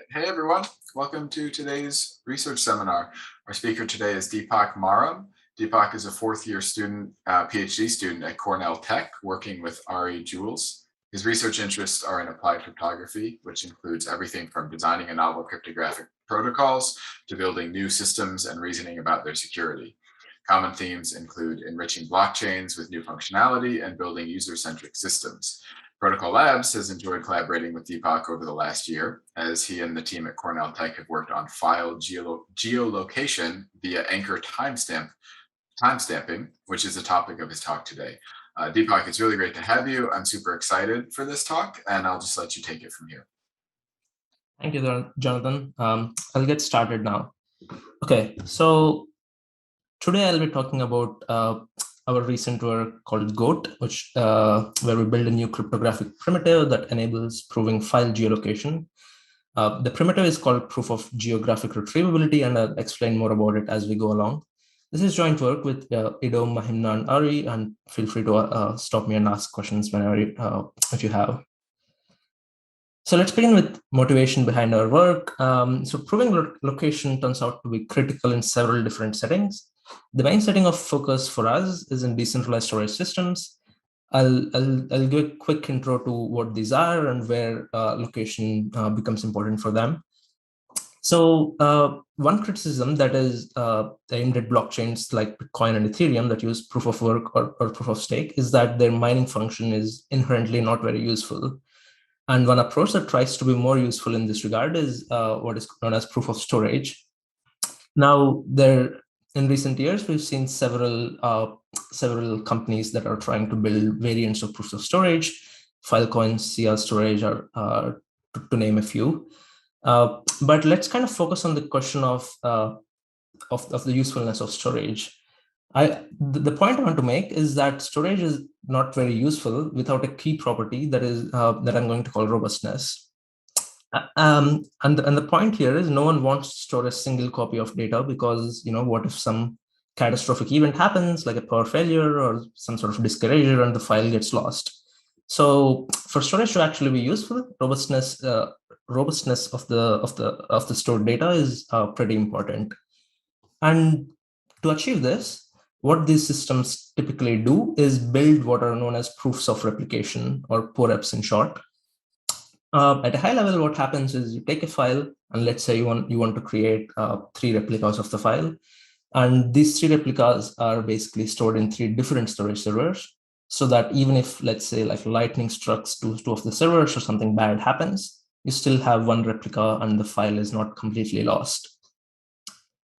Hey everyone, welcome to today's research seminar. Our speaker today is Deepak Maram. Deepak is a fourth-year student, PhD student at Cornell Tech, working with Ari Jules. His research interests are in applied cryptography, which includes everything from designing a novel cryptographic protocols to building new systems and reasoning about their security. Common themes include enriching blockchains with new functionality and building user-centric systems. Protocol Labs has enjoyed collaborating with Deepak over the last year, as he and the team at Cornell Tech have worked on file geolocation via anchor timestamping, which is the topic of his talk today. Deepak, it's really great to have you. I'm super excited for this talk, and I'll just let you take it from here. Thank you, Jonathan. I'll get started now. Okay, so today I'll be talking about our recent work called GoAT, where we build a new cryptographic primitive that enables proving file geolocation. The primitive is called Proof of Geographic Retrievability, and I'll explain more about it as we go along. This is joint work with Ido, Mahimna, and Ari, and feel free to stop me and ask questions whenever if you have. So let's begin with motivation behind our work. So proving location turns out to be critical in several different settings. The main setting of focus for us is in decentralized storage systems. I'll give a quick intro to what these are and where location becomes important for them. So one criticism that is aimed at blockchains like Bitcoin and Ethereum that use proof of work or proof of stake is that their mining function is inherently not very useful. And one approach that tries to be more useful in this regard is what is known as proof of storage. Now, in recent years, we've seen several companies that are trying to build variants of proofs of storage. Filecoin, CL Storage are to name a few. But let's kind of focus on the question of the usefulness of storage. The point I want to make is that storage is not very useful without a key property that I'm going to call robustness. And the point here is no one wants to store a single copy of data because, what if some catastrophic event happens, like a power failure or some sort of disk erasure, and the file gets lost. So for storage to actually be useful, robustness of the stored data is pretty important. And to achieve this, what these systems typically do is build what are known as proofs of replication, or POREPs in short. At a high level, what happens is you take a file, and let's say you want to create 3 replicas of the file. And these 3 replicas are basically stored in 3 different storage servers, so that even if, let's say, like lightning strikes two of the servers or something bad happens, you still have 1 replica and the file is not completely lost.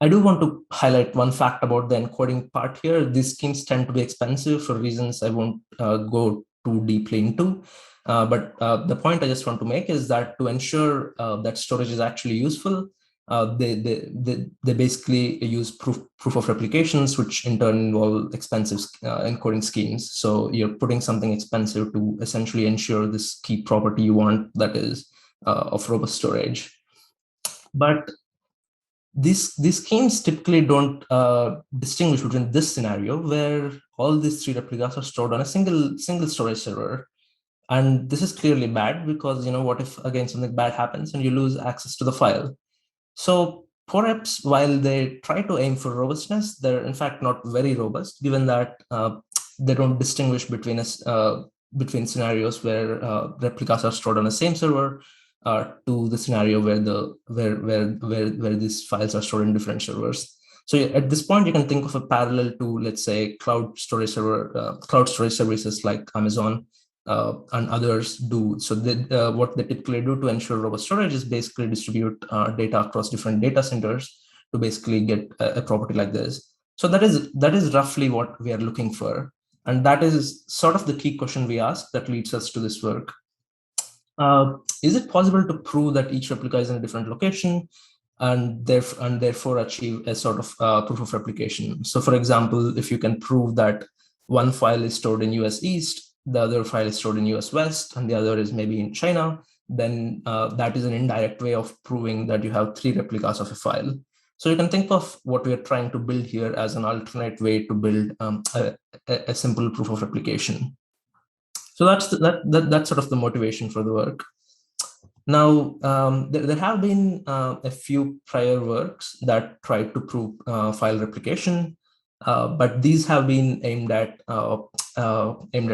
I do want to highlight one fact about the encoding part here. These schemes tend to be expensive for reasons I won't go too deeply into. But the point I just want to make is that to ensure that storage is actually useful, they basically use proof of replications, which in turn involve expensive encoding schemes. So you're putting something expensive to essentially ensure this key property you want, that is of robust storage. But these schemes typically don't distinguish between this scenario where all these 3 replicas are stored on a single storage server. And this is clearly bad because, what if again something bad happens and you lose access to the file? So POREPs, while they try to aim for robustness, they're in fact not very robust, given that they don't distinguish between scenarios where replicas are stored on the same server to the scenario where these files are stored in different servers. So at this point, you can think of a parallel to, let's say, cloud storage services like Amazon and others do. So what they typically do to ensure robust storage is basically distribute data across different data centers to basically get a property like this. So that is roughly what we are looking for. And that is sort of the key question we ask that leads us to this work. Is it possible to prove that each replica is in a different location and therefore achieve a sort of proof of replication? So for example, if you can prove that one file is stored in US East, the other file is stored in US West, and the other is maybe in China, then that is an indirect way of proving that you have 3 replicas of a file. So you can think of what we are trying to build here as an alternate way to build a simple proof of replication. So that's sort of the motivation for the work. Now, there have been a few prior works that tried to prove file replication, but these have been aimed at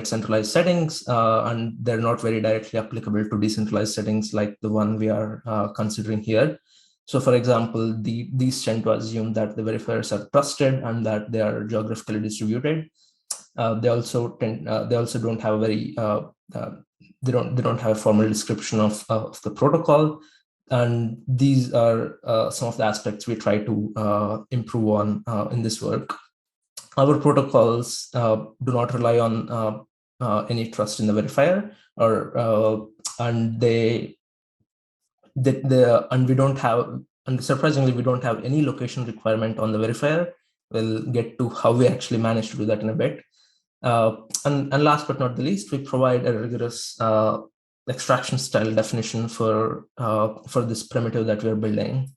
centralized settings, and they're not very directly applicable to decentralized settings like the one we are considering here. So, for example, these tend to assume that the verifiers are trusted and that they are geographically distributed. They also don't have a very they don't have a formal description of the protocol, and these are some of the aspects we try to improve on in this work. Our protocols do not rely on any trust in the verifier, and we don't have, and surprisingly, we don't have any location requirement on the verifier. We'll get to how we actually managed to do that in a bit. And last but not the least, we provide a rigorous extraction style definition for this primitive that we're building.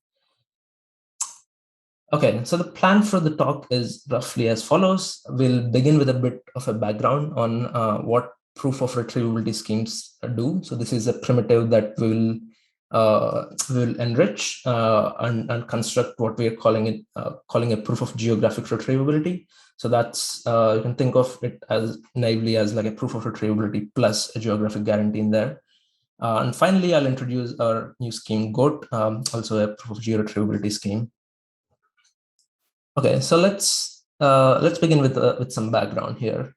Okay, so the plan for the talk is roughly as follows. We'll begin with a bit of a background on what proof of retrievability schemes do. So this is a primitive that we will enrich and construct what we are calling a proof of geographic retrievability. So that's you can think of it as naively as like a proof of retrievability plus a geographic guarantee in there. And finally, I'll introduce our new scheme GoAT, also a proof of geo-retrievability scheme. Okay, so let's begin with some background here.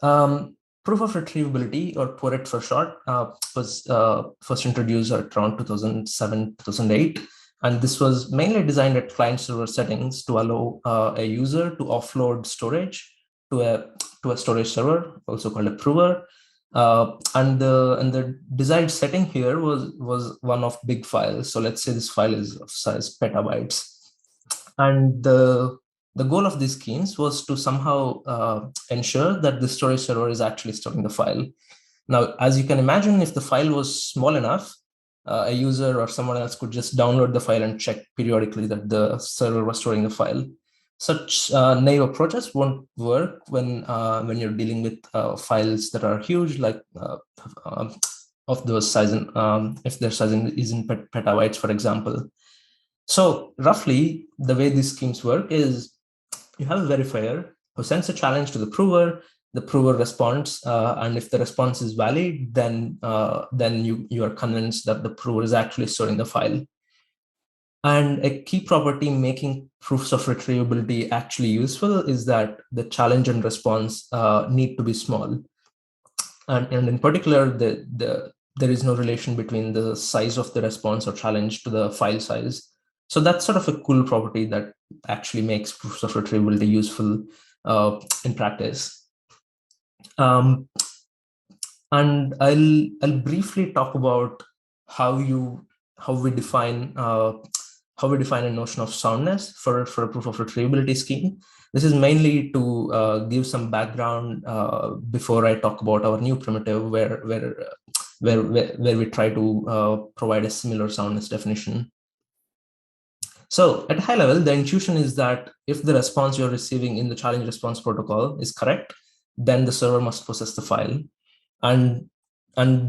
Proof of retrievability, or PORET for short, was first introduced around 2007, 2008. And this was mainly designed at client-server settings to allow a user to offload storage to a storage server, also called a prover. And the desired setting here was one of big files. So let's say this file is of size petabytes. And the goal of these schemes was to somehow ensure that the storage server is actually storing the file. Now, as you can imagine, if the file was small enough, a user or someone else could just download the file and check periodically that the server was storing the file. Such naive approaches won't work when you're dealing with files that are huge, like of those size, if their size is in petabytes, for example. So roughly, the way these schemes work is you have a verifier who sends a challenge to the prover responds, and if the response is valid, then you are convinced that the prover is actually storing the file. And a key property making proofs of retrievability actually useful is that the challenge and response need to be small. And in particular, there is no relation between the size of the response or challenge to the file size. So that's sort of a cool property that actually makes proofs of retrievability useful in practice. And I'll briefly talk about how we define a notion of soundness for a proof of retrievability scheme. This is mainly to give some background before I talk about our new primitive, where we try to provide a similar soundness definition. So at a high level, the intuition is that if the response you're receiving in the challenge response protocol is correct, then the server must process the file. And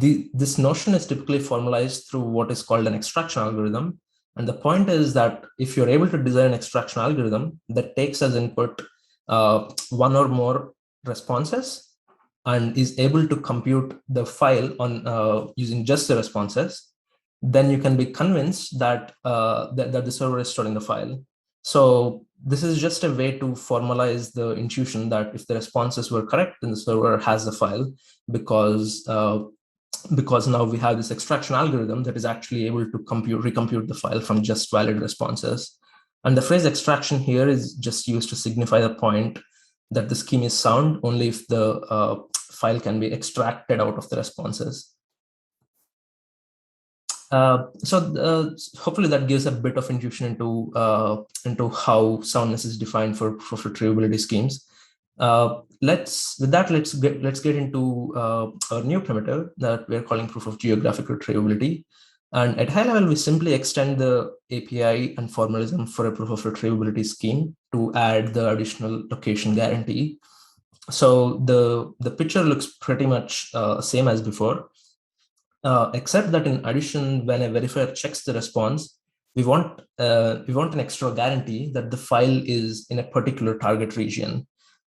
this notion is typically formalized through what is called an extraction algorithm. And the point is that if you're able to design an extraction algorithm that takes as input one or more responses and is able to compute the file on using just the responses, then you can be convinced that that the server is storing the file. So this is just a way to formalize the intuition that if the responses were correct, then the server has the file, because now we have this extraction algorithm that is actually able to recompute the file from just valid responses. And the phrase extraction here is just used to signify the point that the scheme is sound only if the file can be extracted out of the responses. So hopefully that gives a bit of intuition into how soundness is defined for retrievability schemes. Let's get into our new primitive that we're calling proof of geographic retrievability. And at high level, we simply extend the API and formalism for a proof of retrievability scheme to add the additional location guarantee. So the picture looks pretty much same as before. except that in addition, when a verifier checks the response, we want an extra guarantee that the file is in a particular target region.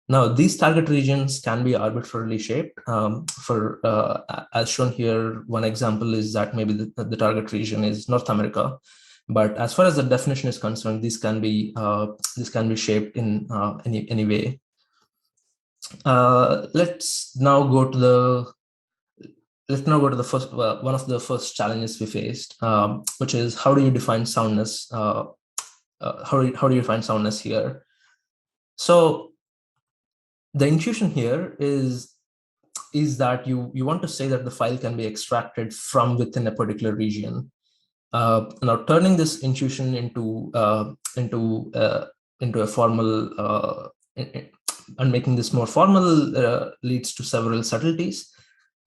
Now, these target regions can be arbitrarily shaped. As shown here, one example is that maybe the target region is North America. But as far as the definition is concerned, this can be shaped in any way. Let's now go to the first one of the first challenges we faced, which is how do you define soundness? How do you define soundness here? So the intuition here is that you want to say that the file can be extracted from within a particular region. Now, turning this intuition into a formal and making this more formal leads to several subtleties.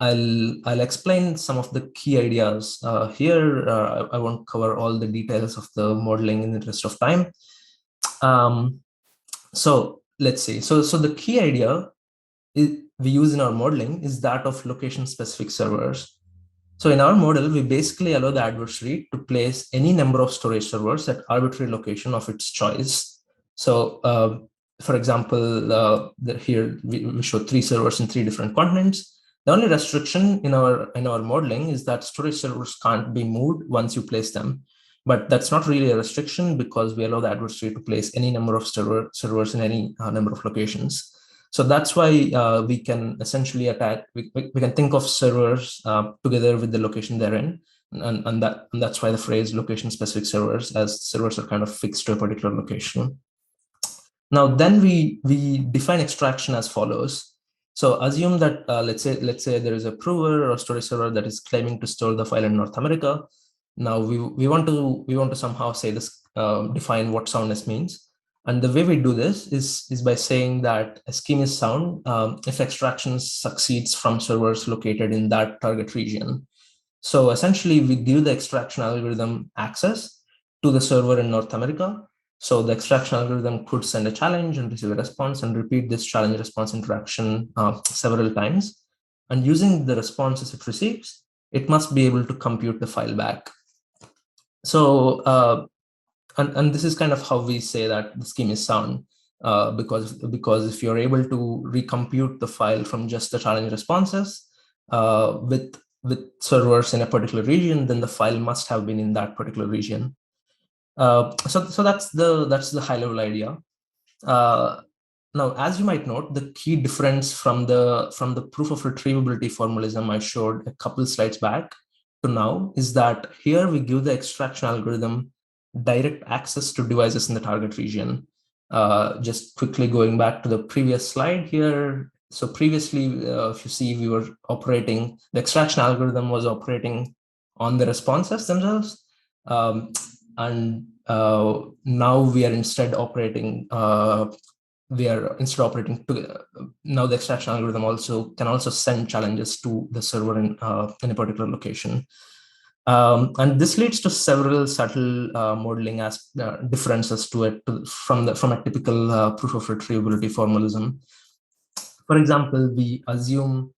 I'll explain some of the key ideas here. I won't cover all the details of the modeling in the interest of time. So let's see. So the key idea we use in our modeling is that of location-specific servers. So in our model, we basically allow the adversary to place any number of storage servers at arbitrary location of its choice. So for example, here we show 3 servers in 3 different continents. The only restriction in our modeling is that storage servers can't be moved once you place them. But that's not really a restriction because we allow the adversary to place any number of servers in any number of locations. So that's why we can essentially attach, we can think of servers together with the location they're in. And that's why the phrase location-specific servers, as servers are kind of fixed to a particular location. Now, then we define extraction as follows. So assume that let's say there is a prover or storage server that is claiming to store the file in North America. Now we want to somehow say this, define what soundness means. And the way we do this is by saying that a scheme is sound if extraction succeeds from servers located in that target region. So essentially, we give the extraction algorithm access to the server in North America. So the extraction algorithm could send a challenge and receive a response and repeat this challenge response interaction several times. And using the responses it receives, it must be able to compute the file back. So and this is kind of how we say that the scheme is sound, because if you're able to recompute the file from just the challenge responses with servers in a particular region, then the file must have been in that particular region. So that's the high level idea. Now, as you might note, the key difference from the proof of retrievability formalism I showed a couple slides back to now is that here we give the extraction algorithm direct access to devices in the target region. Just quickly going back to the previous slide here. So previously, if you see, the extraction algorithm was operating on the responses themselves. And now we are instead operating, now the extraction algorithm can also send challenges to the server in a particular location. And this leads to several subtle modeling differences to it from a typical proof of retrievability formalism. For example, we assume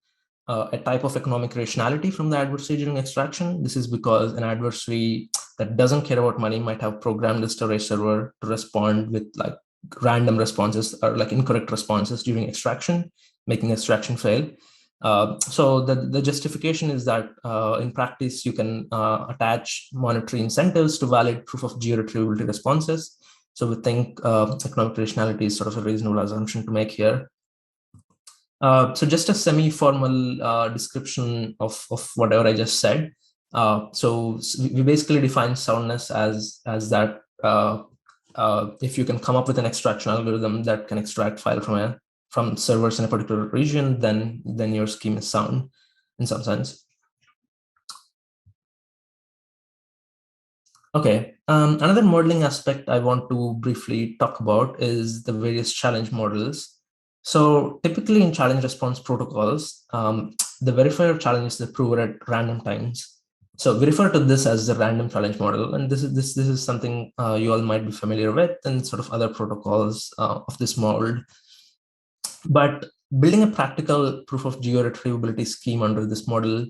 a type of economic rationality from the adversary during extraction. This is because an adversary that doesn't care about money might have programmed the storage server to respond with like random responses or like incorrect responses during extraction, making extraction fail. So the justification is that in practice, you can attach monetary incentives to valid proof of geo-retrievability responses. So we think economic rationality is sort of a reasonable assumption to make here. So just a semi-formal description of whatever I just said. So we basically define soundness as that if you can come up with an extraction algorithm that can extract file from servers in a particular region, then your scheme is sound in some sense. Okay, another modeling aspect I want to briefly talk about is the various challenge models. So typically in challenge response protocols, the verifier challenges the prover at random times. So we refer to this as the random challenge model, and this is something you all might be familiar with and sort of other protocols of this mold. But building a practical proof of geo-retrievability scheme under this model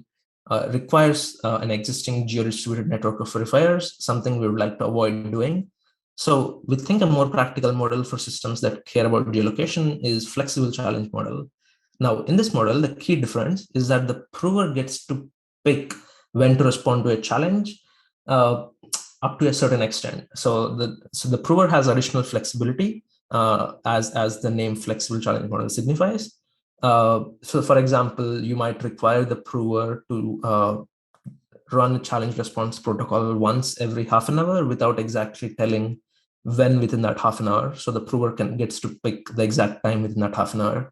requires an existing geo-distributed network of verifiers, something we would like to avoid doing. So we think a more practical model for systems that care about geolocation is flexible challenge model. Now, in this model, the key difference is that the prover gets to pick when to respond to a challenge up to a certain extent. So the prover has additional flexibility as the name flexible challenge model signifies. So for example, you might require the prover to run a challenge response protocol once every half an hour without exactly telling when within that half an hour. So the prover gets to pick the exact time within that half an hour.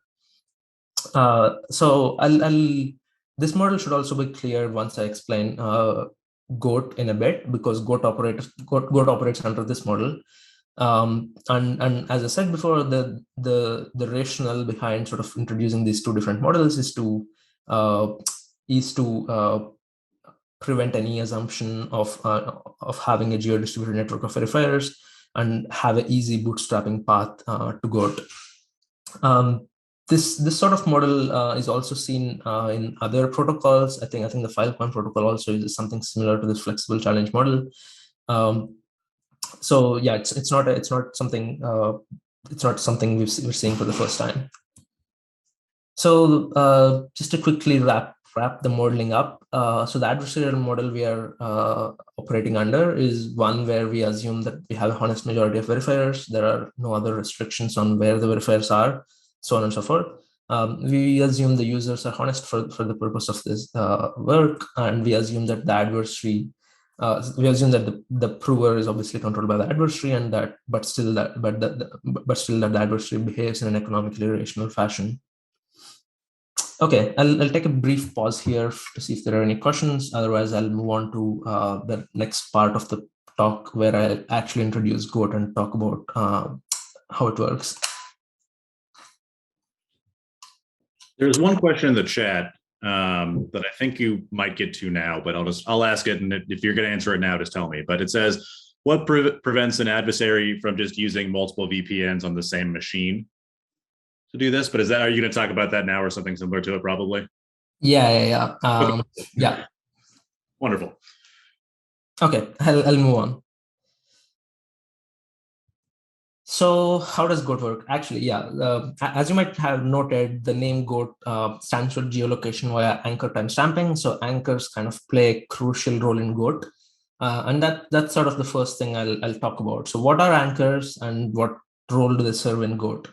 So this model should also be clear once I explain GoAT in a bit, because GoAT operates under this model. And as I said before, the rationale behind sort of introducing these two different models is to prevent any assumption of having a geo-distributed network of verifiers and have an easy bootstrapping path to GoAT. This sort of model is also seen in other protocols. I think the Filecoin protocol also uses something similar to this flexible challenge model. So yeah, it's not something we're seeing for the first time. So just to quickly wrap the modeling up. So the adversarial model we are operating under is one where we assume that we have a honest majority of verifiers. There are no other restrictions on where the verifiers are, so on and so forth. We assume the users are honest for the purpose of this work, and we assume that the adversary, the prover is obviously controlled by the adversary, and but still that the adversary behaves in an economically rational fashion. Okay, I'll take a brief pause here to see if there are any questions. Otherwise, I'll move on to the next part of the talk where I actually introduce GoAT and talk about how it works. There's one question in the chat that I think you might get to now, but I'll ask it, and if you're going to answer it now, just tell me. But it says, what prevents an adversary from just using multiple VPNs on the same machine to do this? But are you going to talk about that now, or something similar to it, probably? Yeah. Okay. Yeah. Wonderful. Okay, I'll move on. So how does GoAT work? Actually, yeah, as you might have noted, the name GoAT stands for geolocation via anchor timestamping. So anchors kind of play a crucial role in GoAT. And that's sort of the first thing I'll talk about. So what are anchors and what role do they serve in GoAT?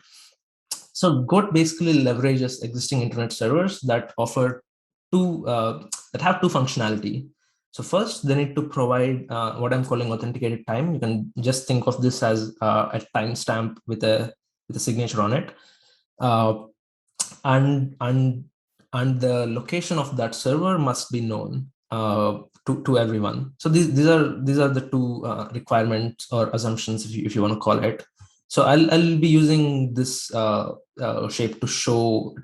So GoAT basically leverages existing internet servers that offer that have two functionality. So first, they need to provide what I'm calling authenticated time. You can just think of this as a timestamp with a signature on it, and the location of that server must be known to everyone. So these are the two requirements or assumptions, if you want to call it. So I'll be using this shape to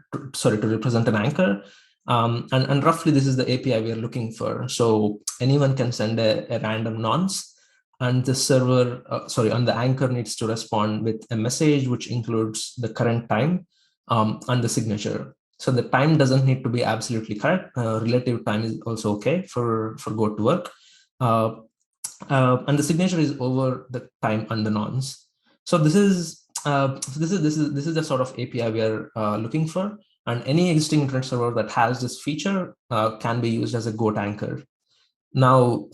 represent an anchor. And roughly this is the API we are looking for. So anyone can send a random nonce, and the server, and the anchor needs to respond with a message which includes the current time and the signature. So the time doesn't need to be absolutely correct. Relative time is also okay for GoAT to work. And the signature is over the time and the nonce. So this is the sort of API we are looking for. And any existing internet server that has this feature can be used as a GoAT anchor. Now,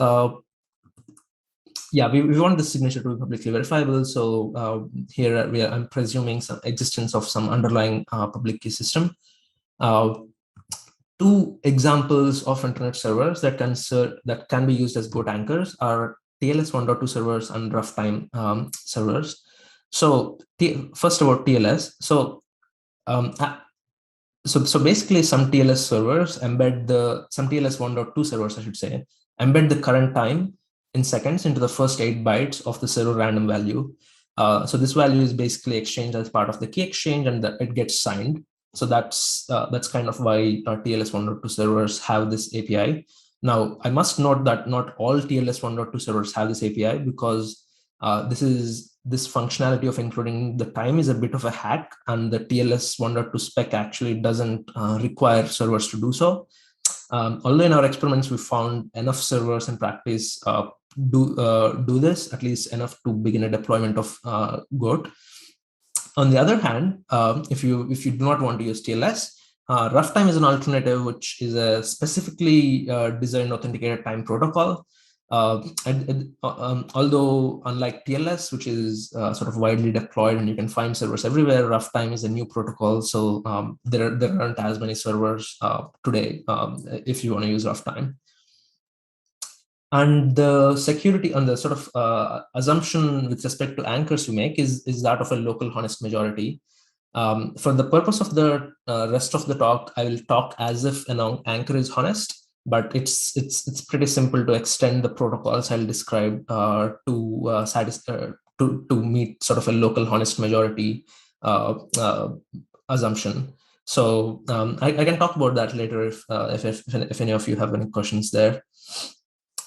we want the signature to be publicly verifiable. So here I'm presuming some existence of some underlying public key system. Two examples of internet servers that can be used as GoAT anchors are TLS 1.2 servers and rough-time servers. So first about TLS. So basically some TLS servers some TLS 1.2 servers, I should say, embed the current time in seconds into the first 8 bytes of the server random value. So this value is basically exchanged as part of the key exchange, and it gets signed. So that's kind of why TLS 1.2 servers have this API. Now, I must note that not all TLS 1.2 servers have this API, because this functionality of including the time is a bit of a hack, and the TLS 1.2 spec actually doesn't require servers to do so. Although in our experiments, we found enough servers in practice do this, at least enough to begin a deployment of GoAT. On the other hand, if you do not want to use TLS, Roughtime is an alternative, which is a specifically designed authenticated time protocol. Although unlike TLS, which is sort of widely deployed and you can find servers everywhere, Roughtime is a new protocol. So there aren't as many servers today if you want to use Roughtime. And the security and the sort of assumption with respect to anchors we make is that of a local honest majority. For the purpose of the rest of the talk, I will talk as if an anchor is honest, but it's pretty simple to extend the protocols I'll describe to meet sort of a local honest majority assumption. So I can talk about that later if any of you have any questions there.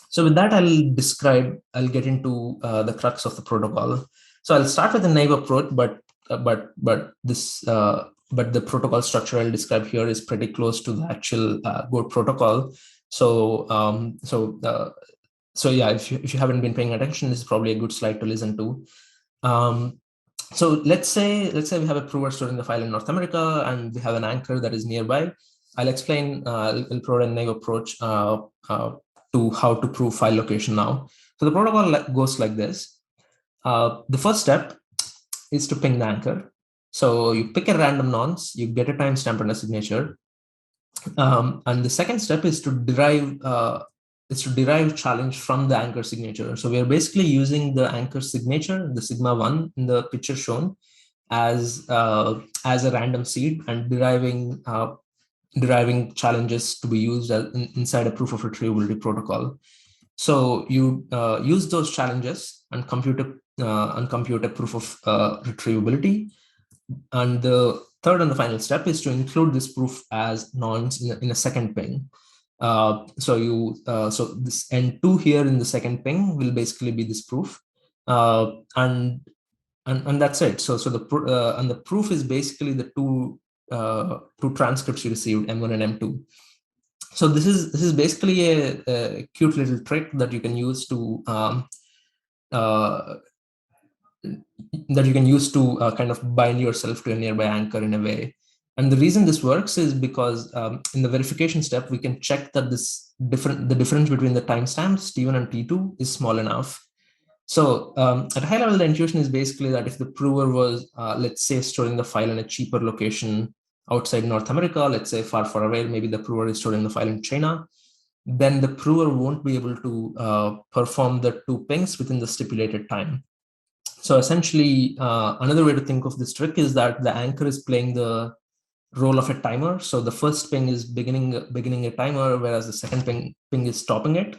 So with that, I'll get into the crux of the protocol. So I'll start with the naive approach, but the protocol structure I'll describe here is pretty close to the actual GoAT protocol. So yeah, if you haven't been paying attention, this is probably a good slide to listen to. So let's say we have a prover stored in the file in North America, and we have an anchor that is nearby. I'll explain. I'll provide a naive approach to how to prove file location now. So the protocol goes like this. The first step is to ping the anchor. So you pick a random nonce, you get a timestamp and a signature. And the second step is to derive challenge from the anchor signature. So we are basically using the anchor signature, the sigma 1 in the picture shown, as a random seed and deriving challenges to be used inside a proof of retrievability protocol. So you use those challenges and compute a proof of retrievability. And the third and the final step is to include this proof as nonce in a second ping. So this N2 here in the second ping will basically be this proof, and that's it. So the proof is basically the two transcripts you received, M1 and M2. So this is basically a cute little trick that you can use to kind of bind yourself to a nearby anchor in a way. And the reason this works is because in the verification step, we can check that the difference between the timestamps T1 and T2 is small enough. So at a high level, the intuition is basically that if the prover was, let's say, storing the file in a cheaper location outside North America, let's say far, far away, maybe the prover is storing the file in China, then the prover won't be able to perform the two pings within the stipulated time. So essentially, another way to think of this trick is that the anchor is playing the role of a timer. So the first ping is beginning a timer, whereas the second ping is stopping it.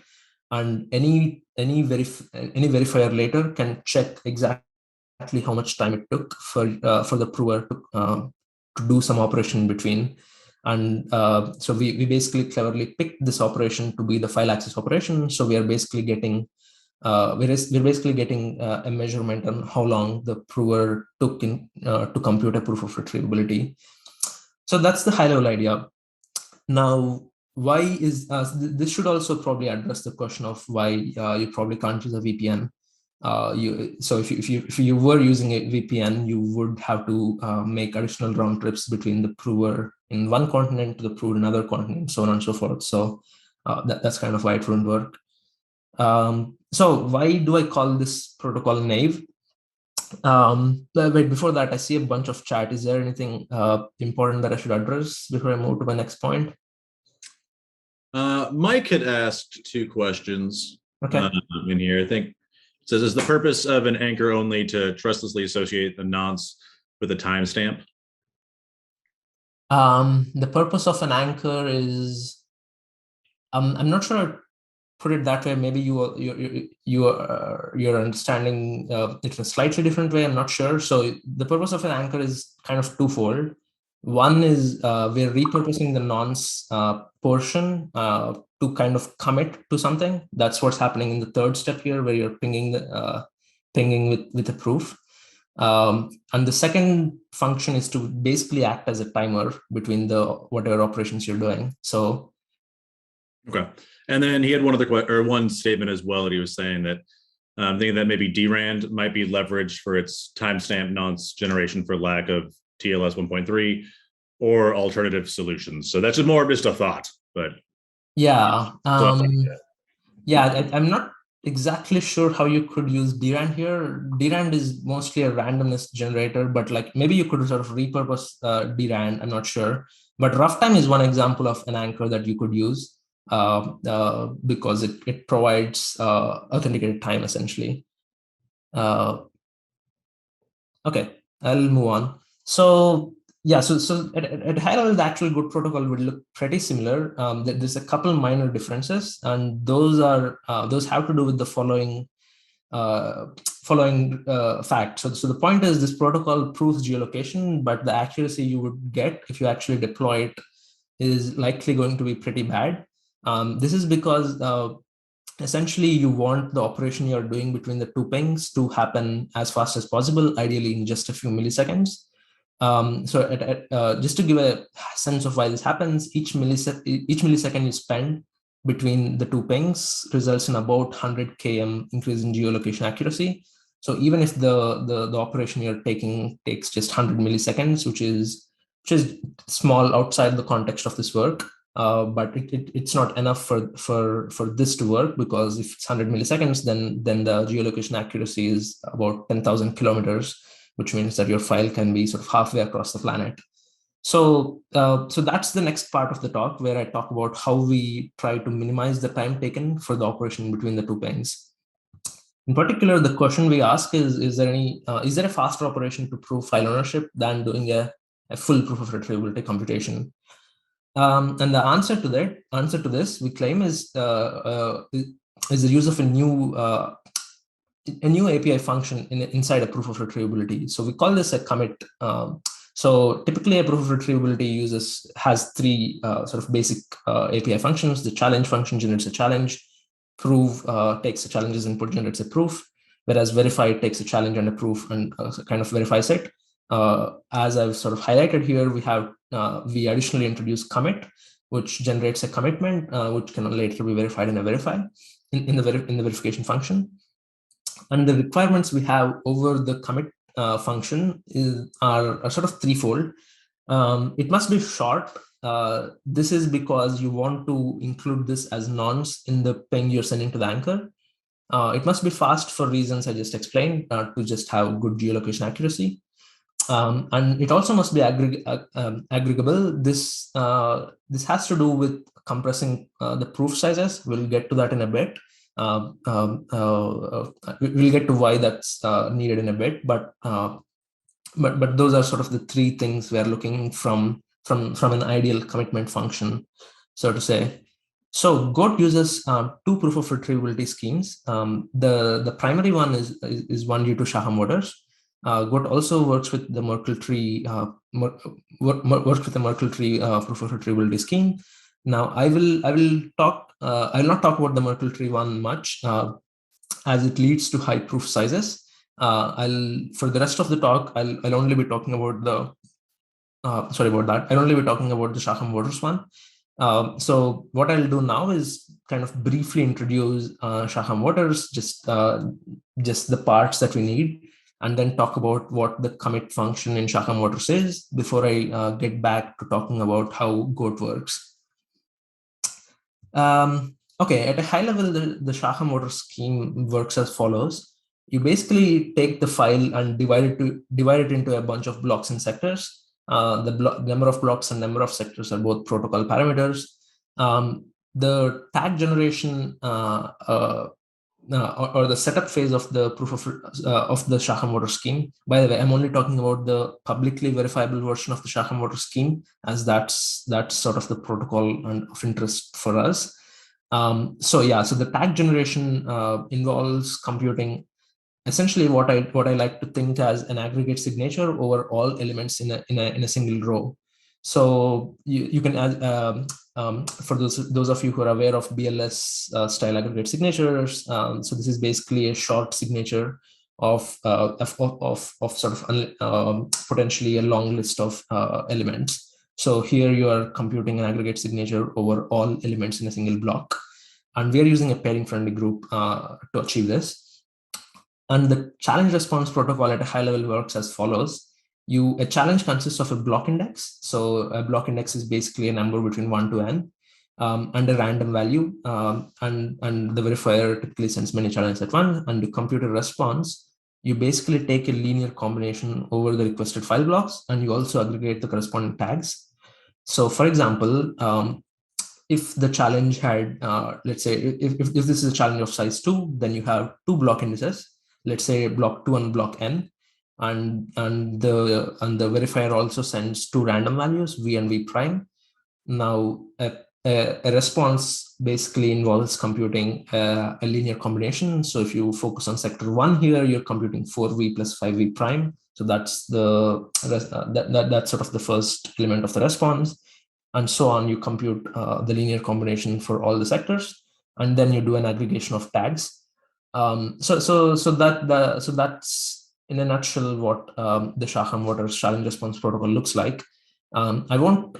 And any verifier later can check exactly how much time it took for the prover to do some operation in between. And so we basically cleverly picked this operation to be the file access operation. So we are basically getting a measurement on how long the prover took to compute a proof of retrievability. So that's the high level idea. Now, why is this should also probably address the question of why you probably can't use a VPN. So if you were using a VPN, you would have to make additional round trips between the prover in one continent to the prover in another continent, so on and so forth. So that's kind of why it wouldn't work. So why do I call this protocol naive? Wait, before that, I see a bunch of chat. Is there anything important that I should address before I move to my next point? Mike had asked two questions in here. I think it says, is the purpose of an anchor only to trustlessly associate the nonce with a timestamp? The purpose of an anchor is, I'm not sure I'd put it that way. Maybe you're understanding it in a slightly different way. I'm not sure. So the purpose of an anchor is kind of twofold. One is we're repurposing the nonce portion to kind of commit to something. That's what's happening in the third step here, where you're pinging with a proof. And the second function is to basically act as a timer between the whatever operations you're doing. So Okay. And then he had one statement as well that he was saying that thinking that maybe DRAND might be leveraged for its timestamp nonce generation for lack of TLS 1.3 or alternative solutions. So that's just a thought, but yeah. I'm not exactly sure how you could use DRAND here. DRAND is mostly a randomness generator, but like maybe you could sort of repurpose DRAND. I'm not sure. But Roughtime is one example of an anchor that you could use because it provides authenticated time essentially. Okay, I'll move on. So yeah, so at high level, the actual GoAT protocol would look pretty similar. There's a couple minor differences, and those have to do with the following facts. So the point is, this protocol proves geolocation, but the accuracy you would get if you actually deploy it is likely going to be pretty bad. This is because essentially you want the operation you're doing between the two pings to happen as fast as possible, ideally in just a few milliseconds. Just to give a sense of why this happens, each millisecond you spend between the two pings results in about 100 km increase in geolocation accuracy. So even if the operation you're taking takes just 100 milliseconds, which is small outside the context of this work, but it's not enough for this to work, because if it's 100 milliseconds, then the geolocation accuracy is about 10,000 kilometers, which means that your file can be sort of halfway across the planet. So that's the next part of the talk, where I talk about how we try to minimize the time taken for the operation between the two pings. In particular, the question we ask is there a faster operation to prove file ownership than doing a full proof of retrievability computation? And the answer to this we claim is the use of a new API function inside a proof of retrievability. So we call this a commit. So typically a proof of retrievability has three sort of basic API functions. The challenge function generates a challenge. Prove takes a challenge's input, generates a proof. Whereas verify takes a challenge and a proof and kind of verifies it. As I've sort of highlighted here, we additionally introduce commit, which generates a commitment, which can later be verified in a verify in the verification function. And the requirements we have over the commit function are sort of threefold. It must be short. This is because you want to include this as nonce in the ping you're sending to the anchor. It must be fast for reasons I just explained, to just have good geolocation accuracy. And it also must be aggregable. This has to do with compressing the proof sizes. We'll get to that in a bit. We'll get to why that's needed in a bit. But those are sort of the three things we are looking from an ideal commitment function, so to say. So GoAT uses two proof of retrievability schemes. The primary one is one due to SHACHAM orders. GoAT also works with the Merkle tree proof of retrievability scheme. Now I will not talk about the Merkle tree one much, as it leads to high proof sizes. For the rest of the talk, I'll only be talking about I'll only be talking about the SHACHAM orders one. So what I'll do now is kind of briefly introduce SHACHAM orders, just the parts that we need, and then talk about what the commit function in SHACHAM orders is before I get back to talking about how GoAT works. Okay, at a high level, the SHACHAM order scheme works as follows. You basically take the file and divide it into a bunch of blocks and sectors. The number of blocks and number of sectors are both protocol parameters. The tag generation or the setup phase of the proof of the SHACHAM order scheme. By the way, I'm only talking about the publicly verifiable version of the SHACHAM order scheme, as that's sort of the protocol of interest for us. So the tag generation involves computing essentially what I like to think as an aggregate signature over all elements in a single row. So you can add, for those of you who are aware of BLS style aggregate signatures. So this is basically a short signature of sort of potentially a long list of elements. So here you are computing an aggregate signature over all elements in a single block. And we are using a pairing friendly group to achieve this. And the challenge response protocol at a high level works as follows. A challenge consists of a block index. So a block index is basically a number between 1 to n and a random value. And the verifier typically sends many challenges at once. And to compute a response, you basically take a linear combination over the requested file blocks, and you also aggregate the corresponding tags. So for example, if the challenge had, let's say, if this is a challenge of size 2, then you have 2 block indices, let's say block 2 and block n, and the verifier also sends 2 random values, v and v prime. Now a response basically involves computing a linear combination. So if you focus on sector 1 here, you're computing 4v plus 5v prime. So that's that's sort of the first element of the response, and so on. You compute the linear combination for all the sectors, and then you do an aggregation of tags. So that's in a nutshell what the SHACHAM Water's challenge response protocol looks like. I won't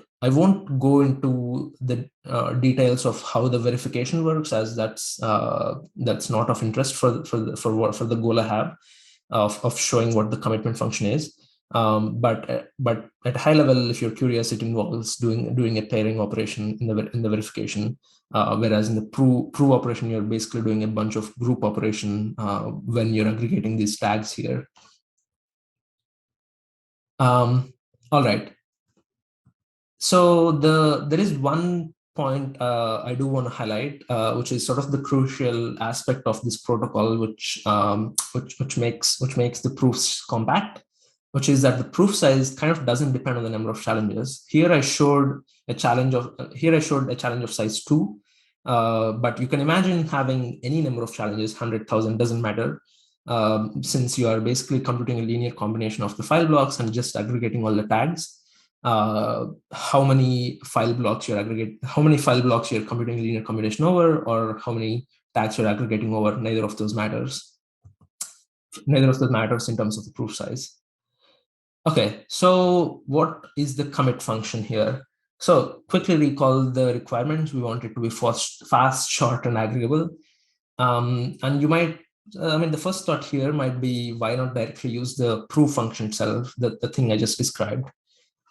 go into the details of how the verification works, as that's not of interest for the goal I have of showing what the commitment function is. But at high level, if you're curious, it involves doing a pairing operation in the verification, whereas in the prove operation, you're basically doing a bunch of group operation when you're aggregating these tags here. All right. So there is one point I do want to highlight, which is sort of the crucial aspect of this protocol, which makes the proofs compact, which is that the proof size kind of doesn't depend on the number of challenges. Here I showed a challenge of size 2, but you can imagine having any number of challenges, 100,000 doesn't matter, since you are basically computing a linear combination of the file blocks and just aggregating all the tags. How many file blocks you're computing a linear combination over, or how many tags you're aggregating over, neither of those matters. Neither of those matters in terms of the proof size. Okay, so what is the commit function here? So quickly recall the requirements. We want it to be fast, short, and aggregable. And you might, the first thought here might be, why not directly use the proof function itself, the thing I just described.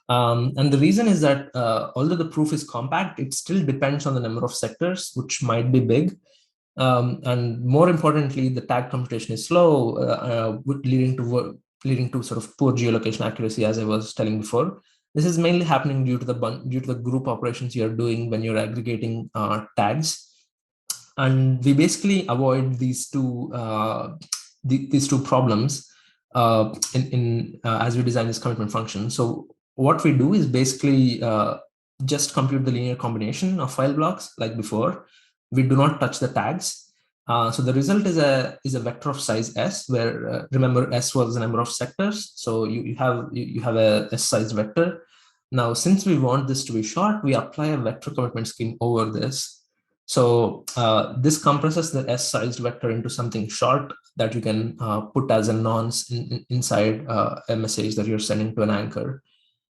And the reason is that although the proof is compact, it still depends on the number of sectors, which might be big. And more importantly, the tag computation is slow, leading to sort of poor geolocation accuracy, as I was telling before. This is mainly happening due to the group operations you're doing when you're aggregating tags. And we basically avoid these two problems as we design this commitment function. So what we do is basically just compute the linear combination of file blocks like before. We do not touch the tags. So the result is a vector of size s, where remember s was the number of sectors. So you have a s-sized vector. Now, since we want this to be short, we apply a vector commitment scheme over this. So this compresses the s-sized vector into something short that you can put as a nonce inside a message that you're sending to an anchor.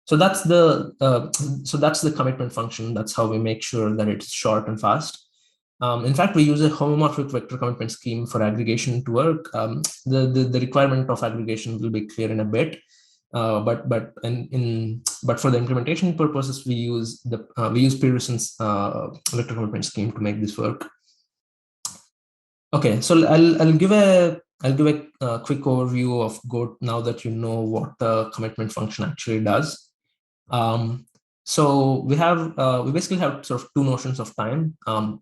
So that's the commitment function. That's how we make sure that it's short and fast. In fact, we use a homomorphic vector commitment scheme for aggregation to work. The requirement of aggregation will be clear in a bit, but for the implementation purposes, we use Peterson's vector commitment scheme to make this work. Okay, so I'll give a quick overview of GoAT now that you know what the commitment function actually does. So we basically have sort of two notions of time.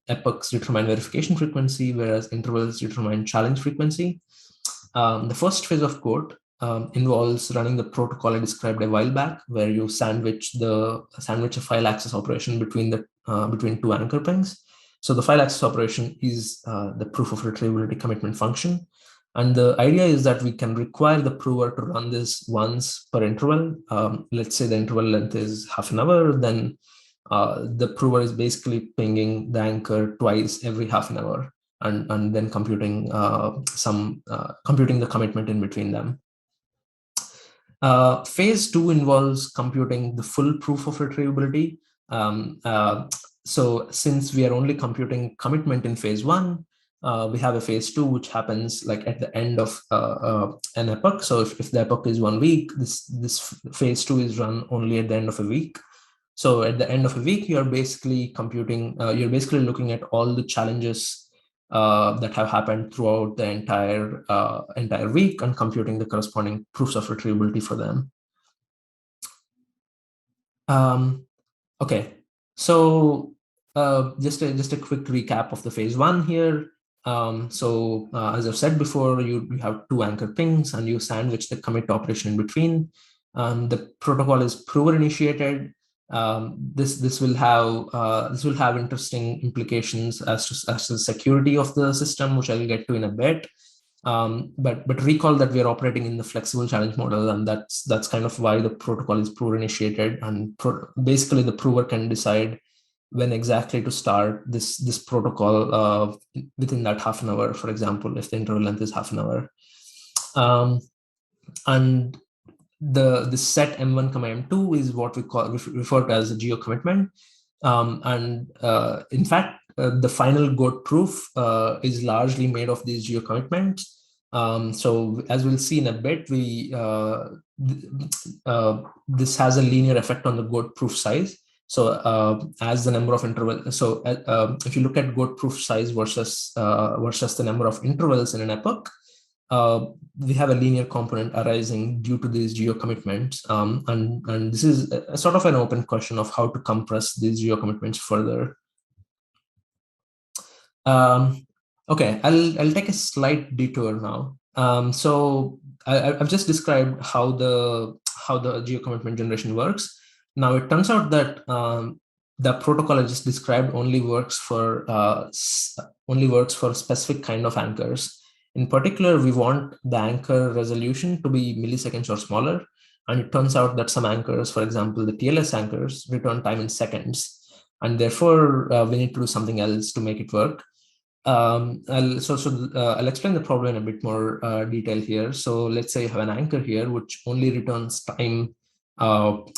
Epochs determine verification frequency, whereas intervals determine challenge frequency. The first phase of GoAT involves running the protocol I described a while back, where you sandwich a file access operation between two anchor pings. So the file access operation is the proof of retrievability commitment function. And the idea is that we can require the prover to run this once per interval. Let's say the interval length is half an hour, then the prover is basically pinging the anchor twice every half an hour, and then computing the commitment in between them. Phase 2 involves computing the full proof of retrievability. So since we are only computing commitment in phase 1, we have a phase 2 which happens like at the end of an epoch. So if the epoch is 1 week, this phase 2 is run only at the end of a week. So at the end of a week, you're basically computing, you're basically looking at all the challenges that have happened throughout the entire week and computing the corresponding proofs of retrievability for them. Okay, so just a quick recap of the phase 1 here. As I've said before, you have 2 anchor pings and you sandwich the commit operation in between. The protocol is prover initiated. This will have interesting implications as to the security of the system, which I'll get to in a bit. But recall that we are operating in the flexible challenge model, and that's kind of why the protocol is prover initiated, and basically the prover can decide when exactly to start this protocol within that half an hour, for example, if the interval length is half an hour. And the set M1, M2 is what we refer to as a geo commitment. In fact, the final GoAT proof is largely made of these geo commitments. So as we'll see in a bit, this has a linear effect on the GoAT proof size. So as the number of intervals, so if you look at GoAT proof size versus the number of intervals in an epoch, we have a linear component arising due to these geo commitments, and this is a sort of an open question of how to compress these geo commitments further. Okay, I'll take a slight detour now. So I've just described how the geo commitment generation works. Now it turns out that the protocol I just described only works for a specific kind of anchors. In particular, we want the anchor resolution to be milliseconds or smaller. And it turns out that some anchors, for example, the TLS anchors, return time in seconds. And therefore, we need to do something else to make it work. I'll explain the problem in a bit more detail here. So let's say you have an anchor here, which only returns time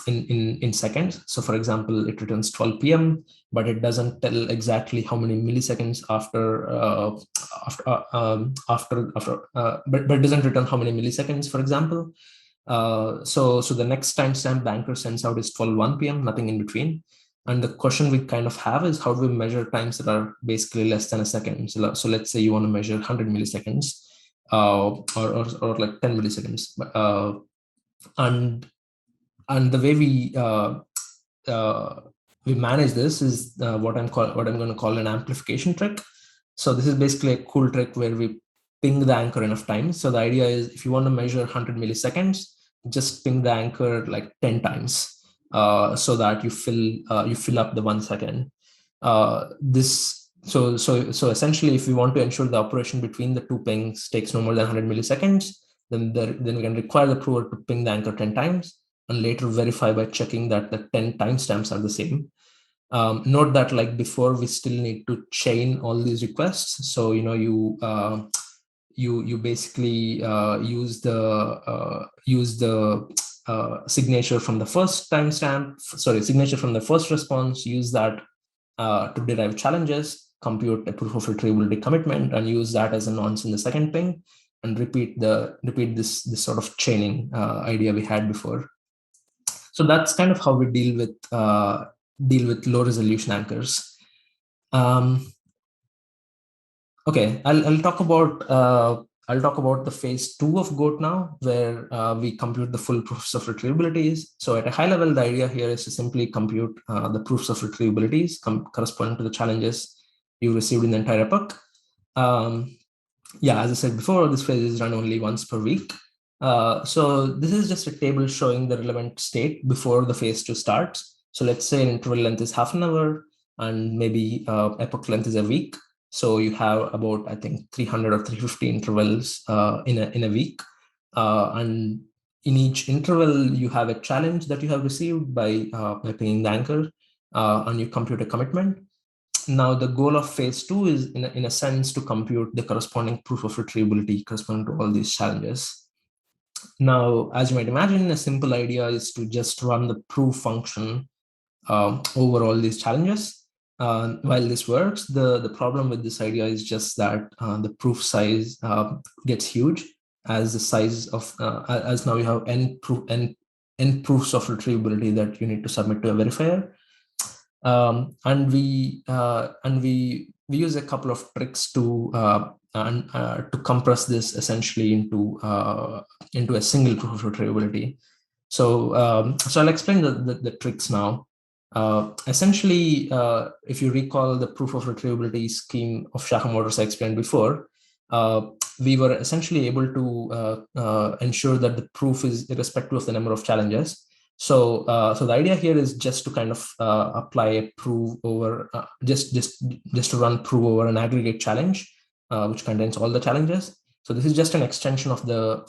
in seconds. So for example, it returns 12 p.m., but it doesn't tell exactly how many milliseconds but it doesn't return how many milliseconds, for example. So the next timestamp the anchor sends out is 12:01 p.m., nothing in between. And the question we kind of have is how do we measure times that are basically less than a second? So let's say you want to measure 100 milliseconds or like 10 milliseconds. And the way we manage this is what I'm going to call an amplification trick. So this is basically a cool trick where we ping the anchor enough times. So the idea is if you want to measure 100 milliseconds, just ping the anchor like 10 times. So that you fill up the 1 second. So essentially, if we want to ensure the operation between the 2 pings takes no more than 100 milliseconds, then we can require the prover to ping the anchor 10 times and later verify by checking that the 10 timestamps are the same. Note that like before, we still need to chain all these requests. So you basically use the signature from the first timestamp, signature from the first response, use that to derive challenges, compute a proof of retrievability commitment, and use that as a nonce in the second ping, and repeat this sort of chaining idea we had before. So that's kind of how we deal with low resolution anchors. Okay, I'll talk about the phase 2 of GoAT now, where we compute the full proofs of retrievabilities. So at a high level, the idea here is to simply compute the proofs of retrievabilities corresponding to the challenges you received in the entire epoch. As I said before, this phase is run only once per week. So this is just a table showing the relevant state before the phase 2 starts. So let's say an interval length is half an hour and maybe epoch length is a week. So you have about, I think, 300 or 350 intervals in a week. And in each interval, you have a challenge that you have received by pinging the anchor, and you compute a commitment. Now, the goal of phase 2 is, in a sense, to compute the corresponding proof of retrievability corresponding to all these challenges. Now, as you might imagine, a simple idea is to just run the proof function over all these challenges. While this works, the problem with this idea is just that the proof size gets huge as the size of, as now you have n proofs of retrievability that you need to submit to a verifier. And we use a couple of tricks to compress this essentially into a single proof of retrievability. So I'll explain the tricks now. Essentially, if you recall the proof of retrievability scheme of SHACHAM orders I explained before, we were essentially able to ensure that the proof is irrespective of the number of challenges. So the idea here is just to kind of apply a proof over just to run proof over an aggregate challenge, which contains all the challenges. So this is just an extension of the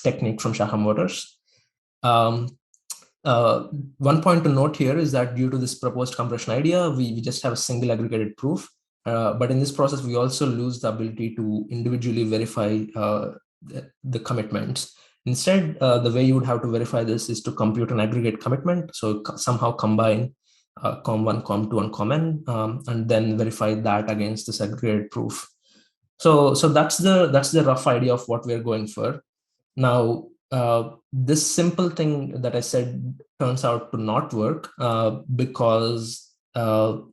technique from SHACHAM orders. One point to note here is that due to this proposed compression idea, we just have a single aggregated proof. But in this process, we also lose the ability to individually verify the commitments. Instead, the way you would have to verify this is to compute an aggregate commitment. So somehow combine COM1, COM2, and COM-n, and then verify that against this aggregated proof. So that's the rough idea of what we're going for. Now, this simple thing that I said turns out to not work because of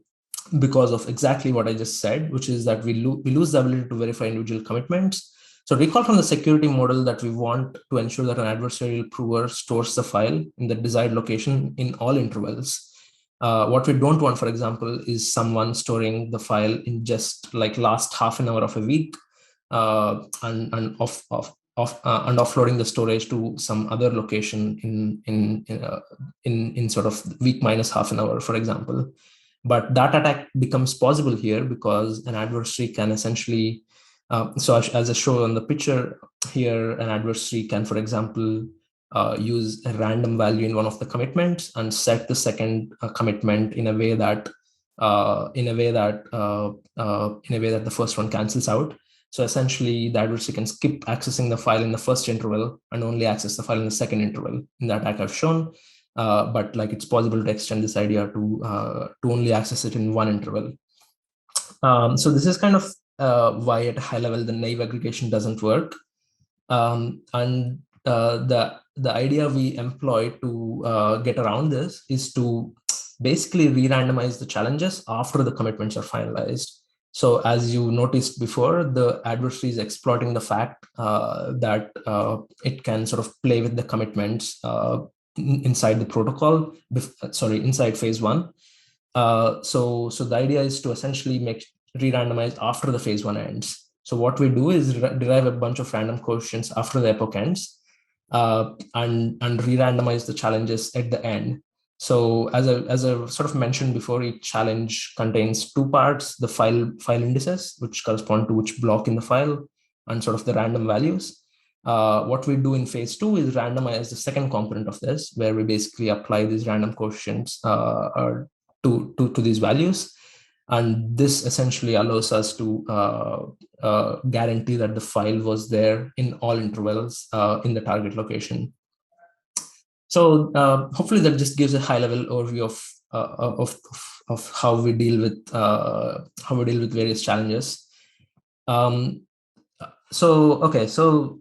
exactly what I just said, which is that we lose the ability to verify individual commitments. So recall from the security model that we want to ensure that an adversarial prover stores the file in the desired location in all intervals. What we don't want, for example, is someone storing the file in just like last half an hour of a week and offloading the storage to some other location in sort of week minus half an hour, for example. But that attack becomes possible here because an adversary can essentially, so as I show on the picture here, an adversary can, for example, use a random value in one of the commitments and set the second commitment in a way that the first one cancels out. So essentially, the adversary can skip accessing the file in the first interval and only access the file in the second interval in the attack I've shown. But like it's possible to extend this idea to only access it in one interval. So this is kind of why at a high level the naive aggregation doesn't work. And the idea we employ to get around this is to basically re-randomize the challenges after the commitments are finalized. So as you noticed before, the adversary is exploiting the fact that it can sort of play with the commitments inside the protocol, inside phase one. So the idea is to essentially re-randomize after the phase one ends. So what we do is derive a bunch of random coefficients after the epoch ends and re-randomize the challenges at the end. So as I sort of mentioned before, each challenge contains two parts: the file indices, which correspond to which block in the file, and sort of the random values. What we do in phase two is randomize the second component of this, where we basically apply these random coefficients to these values. And this essentially allows us to guarantee that the file was there in all intervals in the target location. So hopefully that just gives a high-level overview of how we deal with various challenges. So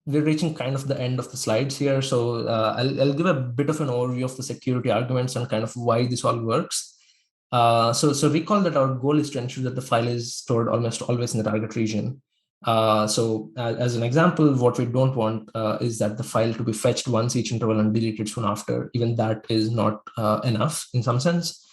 we're reaching kind of the end of the slides here. So I'll give a bit of an overview of the security arguments and kind of why this all works. So recall that our goal is to ensure that the file is stored almost always in the target region. So as an example, what we don't want is that the file to be fetched once each interval and deleted soon after. Even that is not enough in some sense.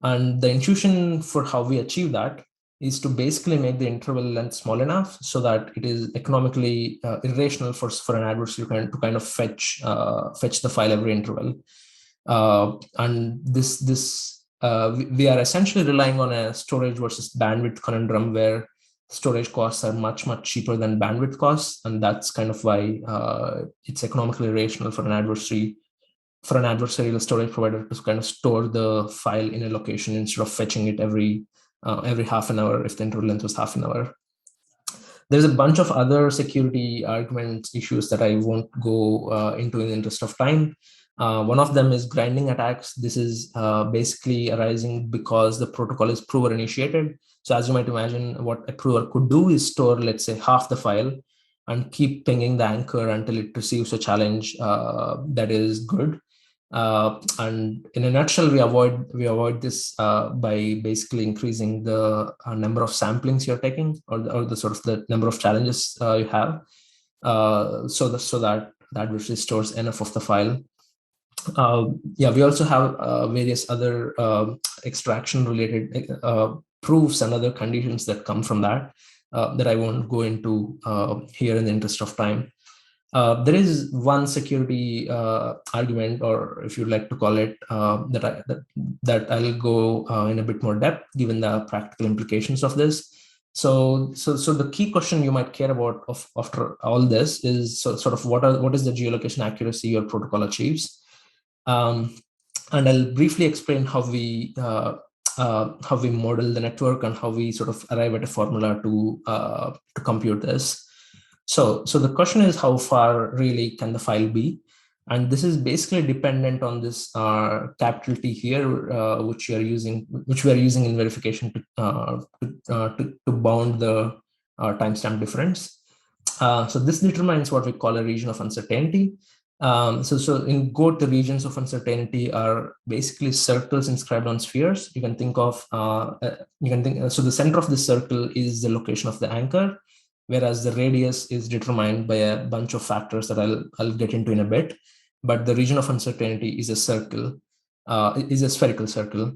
And the intuition for how we achieve that is to basically make the interval length small enough so that it is economically irrational for an adversary to kind of fetch the file every interval. And we are essentially relying on a storage versus bandwidth conundrum where storage costs are much cheaper than bandwidth costs, and that's kind of why it's economically rational for an adversarial storage provider to kind of store the file in a location instead of fetching it every half an hour if the interval length was half an hour. There's a bunch of other security arguments issues that I won't go into in the interest of time. One of them is grinding attacks. This is basically arising because the protocol is prover initiated. So as you might imagine, what a prover could do is store, let's say, half the file and keep pinging the anchor until it receives a challenge that is good. And in a nutshell, we avoid this by basically increasing the number of samplings you're taking, or the sort of the number of challenges you have, so that the adversary stores enough of the file. Yeah, we also have various other extraction related proofs and other conditions that come from that that I won't go into here in the interest of time. There is one security argument, or if you'd like to call it, that I'll go in a bit more depth, given the practical implications of this. So the key question you might care about after all this is sort of what is the geolocation accuracy your protocol achieves, and I'll briefly explain how we model the network and how we sort of arrive at a formula to compute this. So the question is, how far really can the file be? And this is basically dependent on this capital T here, which we are using in verification to bound the timestamp difference. So this determines what we call a region of uncertainty. So in GoAT, the regions of uncertainty are basically circles inscribed on spheres. You can think of so the center of the circle is the location of the anchor, whereas the radius is determined by a bunch of factors that I'll get into in a bit. But the region of uncertainty is a circle, is a spherical circle.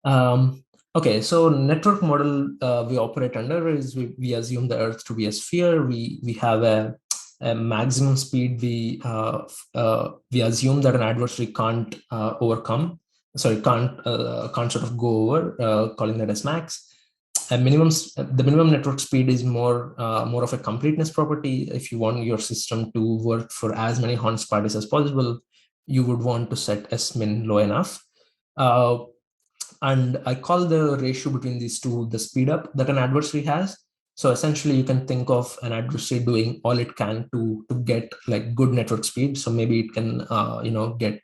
Okay, so network model we operate under is we assume the Earth to be a sphere. We have a maximum speed we assume that an adversary can't can't sort of go over, calling that as max. The minimum network speed is more of a completeness property. If you want your system to work for as many honest parties as possible, you would want to set S-min low enough. And I call the ratio between these two the speed up that an adversary has. So essentially, you can think of an adversary doing all it can to get like good network speed. So maybe it can get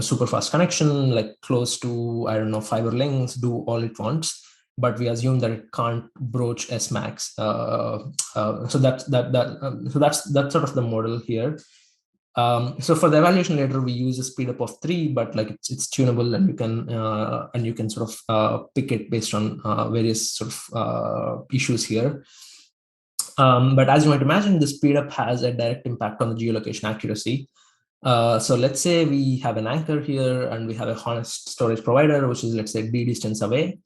super fast connection, like close to, I don't know, fiber links, do all it wants, but we assume that it can't broach S max. So that's sort of the model here. So for the evaluation later, we use a speed up of 3, but like it's tunable, and you can sort of pick it based on various sort of issues here. But as you might imagine, the speed up has a direct impact on the geolocation accuracy. So let's say we have an anchor here and we have a honest storage provider, which is, let's say, D distance away.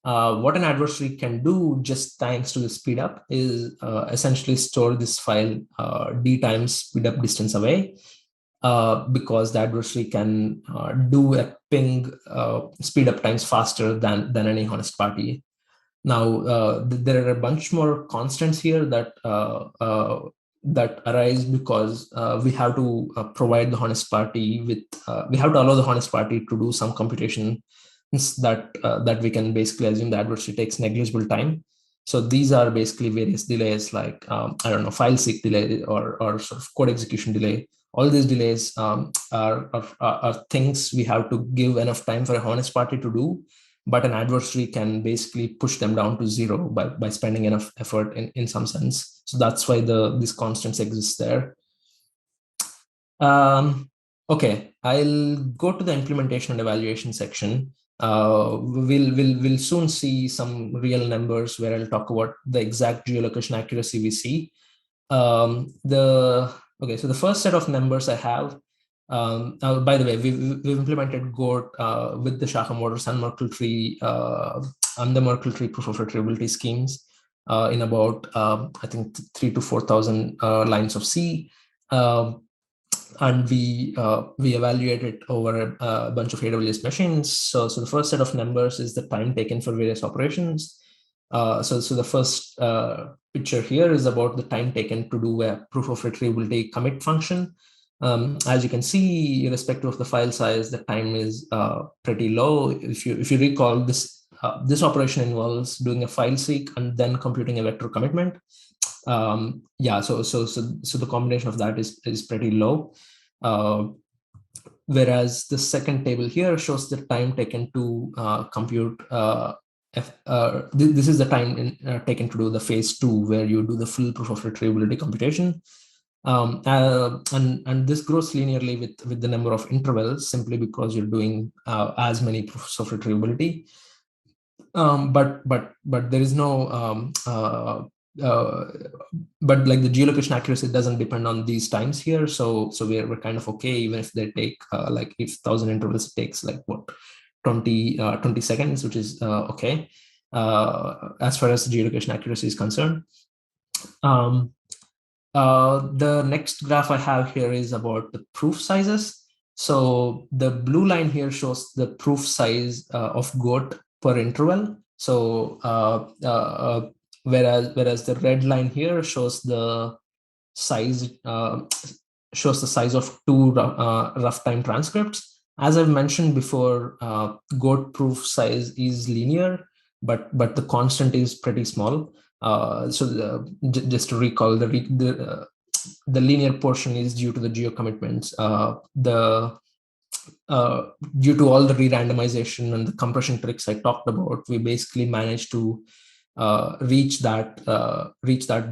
What an adversary can do, just thanks to the speed up, is essentially store this file D times speed up distance away, because the adversary can do a ping speed up times faster than any honest party. Now, there are a bunch more constants here that arise because we have to provide the honest party with, we have to allow the honest party to do some computation that we can basically assume the adversary takes negligible time. So these are basically various delays, like, I don't know, file seek delay or sort of code execution delay. All these delays are things we have to give enough time for a honest party to do, but an adversary can basically push them down to 0 by spending enough effort in some sense. So that's why these constants exist there. Okay, I'll go to the implementation and evaluation section. We'll soon see some real numbers where I'll talk about the exact geolocation accuracy we see. So the first set of numbers I have, by the way, we've implemented GoAT with the SHACHAM orders and Merkle tree and the Merkle tree proof of retrievability schemes in about I think 3,000 to 4,000 lines of C. And we evaluate it over a bunch of AWS machines. So the first set of numbers is the time taken for various operations. So the first picture here is about the time taken to do a proof of retrievability commit function. As you can see, irrespective of the file size, the time is pretty low. If you recall, this this operation involves doing a file seek and then computing a vector commitment. Yeah, so the combination of that is pretty low. Whereas the second table here shows the time taken to compute. This is the time taken to do the phase 2, where you do the full proof of retrievability computation. And this grows linearly with the number of intervals, simply because you're doing as many proofs of retrievability. But there is no but like the geolocation accuracy doesn't depend on these times here, so we're kind of okay, even if they take like if 1,000 intervals, it takes like what 20 seconds, which is okay as far as geolocation accuracy is concerned. The next graph I have here is about the proof sizes. So the blue line here shows the proof size of GoAT per interval. So whereas the red line here shows the size of 2 rough time transcripts. As I've mentioned before, GoAT proof size is linear, but the constant is pretty small. Just to recall, the linear portion is due to the geo commitments. Due to all the re-randomization and the compression tricks I talked about, we basically managed to reach that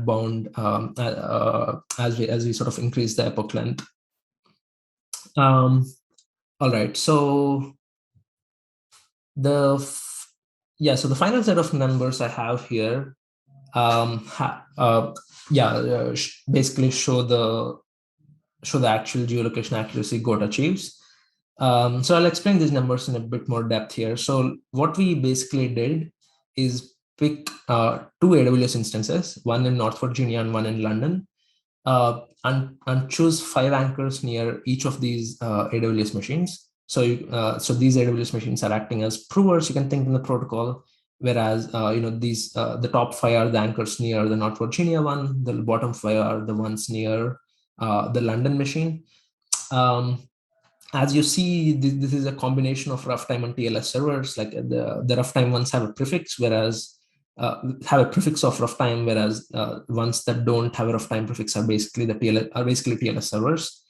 bound as we sort of increase the epoch length. All right, so the final set of numbers I have here, basically show the actual geolocation accuracy GoAT achieves. So I'll explain these numbers in a bit more depth here. So what we basically did is pick 2 AWS instances, one in North Virginia and one in London, and choose 5 anchors near each of these AWS machines. So these AWS machines are acting as provers, you can think, in the protocol. Whereas these the top 5 are the anchors near the North Virginia one, the bottom 5 are the ones near the London machine. As you see, this is a combination of rough time and TLS servers. Like the rough time ones have a prefix, whereas have a prefix of rough time, whereas ones that don't have a rough time prefix are basically TLS servers.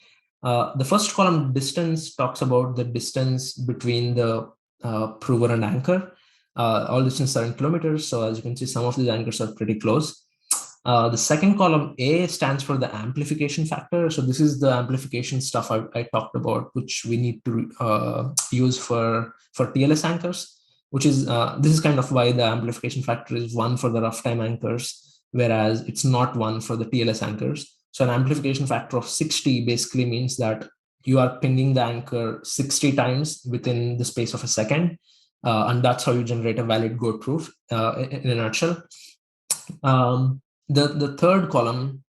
The first column, distance, talks about the distance between the prover and anchor. All distances are in kilometers, so as you can see, some of these anchors are pretty close. The second column, A, stands for the amplification factor. So this is the amplification stuff I talked about, which we need to use for TLS anchors, which is this is kind of why the amplification factor is 1 for the rough time anchors, whereas it's not 1 for the TLS anchors. So an amplification factor of 60 basically means that you are pinging the anchor 60 times within the space of a second. And that's how you generate a valid GoAT proof in a nutshell. The third column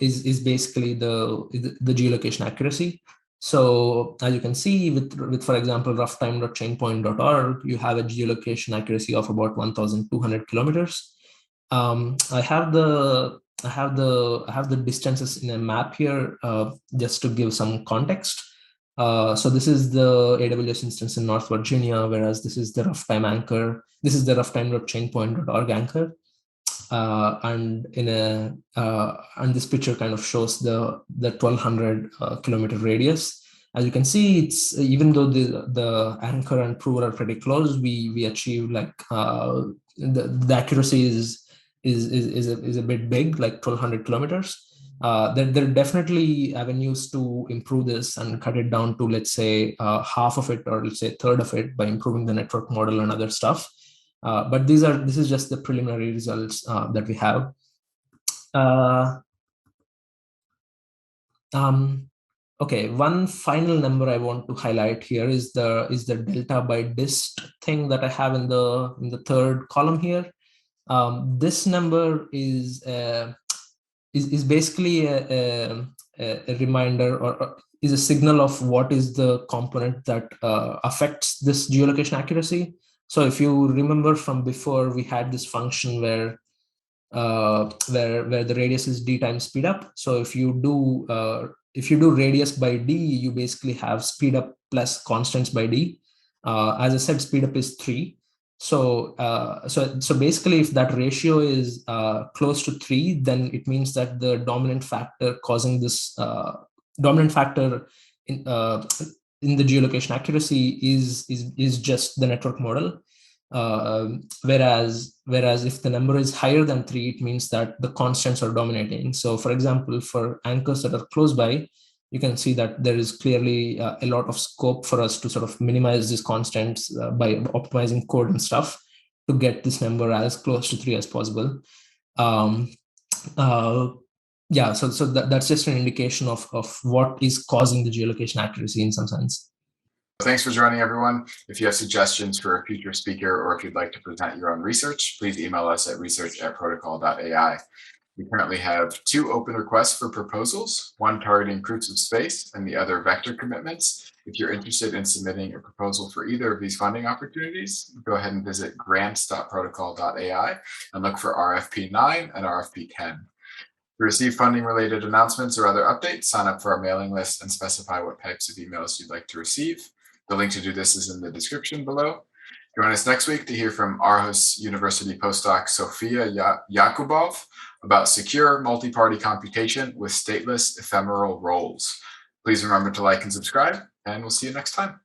is basically the geolocation accuracy. So as you can see, with for example, roughtime.chainpoint.org, you have a geolocation accuracy of about 1,200 kilometers. I have the distances in a map here just to give some context. So this is the AWS instance in North Virginia, whereas this is the rough time anchor. This is the roughtime.chainpoint.org anchor. And this picture kind of shows the 1,200 kilometer radius. As you can see, it's even though the anchor and prover are pretty close, we achieve like the accuracy is a bit big, like 1,200 kilometers. There are definitely avenues to improve this and cut it down to, let's say, half of it, or let's say a third of it, by improving the network model and other stuff. But this is just the preliminary results that we have. Okay, one final number I want to highlight here is the delta by dist thing that I have in the third column here. This number is basically a reminder, or is a signal of what is the component that affects this geolocation accuracy. So if you remember from before, we had this function where the radius is d times speed up. So if you do radius by d, you basically have speed up plus constants by d. As I said, speed up is 3. So basically, if that ratio is close to 3, then it means that the dominant factor causing this dominant factor in the geolocation accuracy is just the network model. Whereas if the number is higher than 3, it means that the constants are dominating. So for example, for anchors that are close by, you can see that there is clearly a lot of scope for us to sort of minimize these constants by optimizing code and stuff to get this number as close to 3 as possible. Yeah, so that's just an indication of what is causing the geolocation accuracy in some sense. Thanks for joining, everyone. If you have suggestions for a future speaker, or if you'd like to present your own research, please email us at research@protocol.ai. We currently have 2 open requests for proposals, one targeting proofs of space and the other vector commitments. If you're interested in submitting a proposal for either of these funding opportunities, go ahead and visit grants.protocol.ai and look for RFP 9 and RFP 10. To receive funding-related announcements or other updates, sign up for our mailing list and specify what types of emails you'd like to receive. The link to do this is in the description below. Join us next week to hear from Aarhus University postdoc Sofia Yakubov about secure multi-party computation with stateless ephemeral roles. Please remember to like and subscribe, and we'll see you next time.